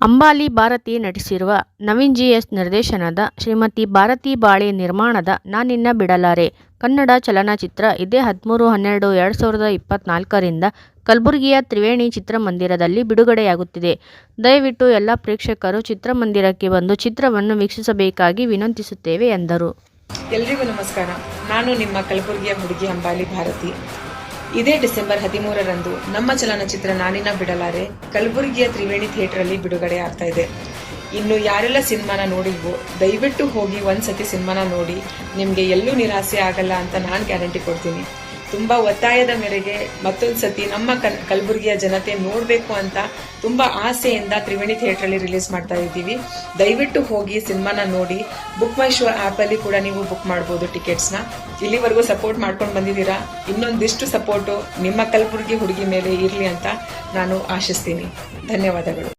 Amboli Bharati ನಟಿಸಿರುವ Naveen GS. ನಿರ್ದೇಶನದ ಶ್ರೀಮತಿ ಭಾರತಿ ಬಾಳೆ ನಿರ್ಮಾಣದ ನಾನಿನ್ನ ಬಿಡಲಾರೆ ಕನ್ನಡ ಚಲನಚಿತ್ರ ಇದೇ 13-12-2024ರಿಂದ ಕಲಬುರಗಿಯ ತ್ರಿವೇಣಿ ಚಿತ್ರಮಂದಿರದಲ್ಲಿ ಬಿಡುಗಡೆಯಾಗುತ್ತಿದೆ. ದಯವಿಟ್ಟು ಎಲ್ಲ ಪ್ರೇಕ್ಷಕರು ಚಿತ್ರಮಂದಿರಕ್ಕೆ ಬಂದು ಚಿತ್ರವನ್ನು ವೀಕ್ಷಿಸಬೇಕಾಗಿ ವಿನಂತಿಸುತ್ತೇವೆ ಎಂದರು. ಎಲ್ರಿಗೂ ನಮಸ್ಕಾರ. ನಾನು ನಿಮ್ಮ ಕಲಬುರಗಿಯ ಹುಡುಗಿ ಅಂಬಾಲಿ ಭಾರತಿ. ಇದೇ ಡಿಸೆಂಬರ್ 13ರಂದು ನಮ್ಮ ಚಲನಚಿತ್ರ ನಾನಿನ್ನ ಬಿಡಲಾರೆ ಕಲಬುರಗಿಯ ತ್ರಿವೇಣಿ ಥಿಯೇಟರ್ ಅಲ್ಲಿ ಬಿಡುಗಡೆ ಆಗ್ತಾ ಇದೆ. ಇನ್ನು ಯಾರೆಲ್ಲ ಸಿನಿಮಾನ ನೋಡಿಲ್ವೋ ದಯವಿಟ್ಟು ಹೋಗಿ ಒಂದ್ಸತಿ ಸಿನಿಮಾನ ನೋಡಿ, ನಿಮ್ಗೆ ಎಲ್ಲೂ ನಿರಾಸೆ ಆಗಲ್ಲ ಅಂತ ನಾನು ಗ್ಯಾರಂಟಿ ಕೊಡ್ತೀನಿ. ತುಂಬಾ ಒತ್ತಾಯದ ಮೇರೆಗೆ ಮತ್ತೊಂದ್ಸತಿ ನಮ್ಮ ಕಲಬುರಗಿಯ ಜನತೆ ನೋಡ್ಬೇಕು ಅಂತ ತುಂಬಾ ಆಸೆಯಿಂದ ತ್ರಿವೇಣಿ ಥಿಯೇಟರ್ ಅಲ್ಲಿ ರಿಲೀಸ್ ಮಾಡ್ತಾ ಇದ್ದೀವಿ. ದಯವಿಟ್ಟು ಹೋಗಿ ಸಿನಿಮಾನ ನೋಡಿ. ಬುಕ್ ಮೈ ಶೋ ಆಪ್ ಅಲ್ಲಿ ಕೂಡ ನೀವು ಬುಕ್ ಮಾಡಬಹುದು ಟಿಕೆಟ್ಸ್ ನ. ಇಲ್ಲಿವರೆಗೂ ಸಪೋರ್ಟ್ ಮಾಡ್ಕೊಂಡು ಬಂದಿದ್ದೀರಾ, ಇನ್ನೊಂದಿಷ್ಟು ಸಪೋರ್ಟು ನಿಮ್ಮ ಕಲಬುರಗಿ ಹುಡುಗಿ ಮೇಲೆ ಇರ್ಲಿ ಅಂತ ನಾನು ಆಶಿಸ್ತೀನಿ. ಧನ್ಯವಾದಗಳು.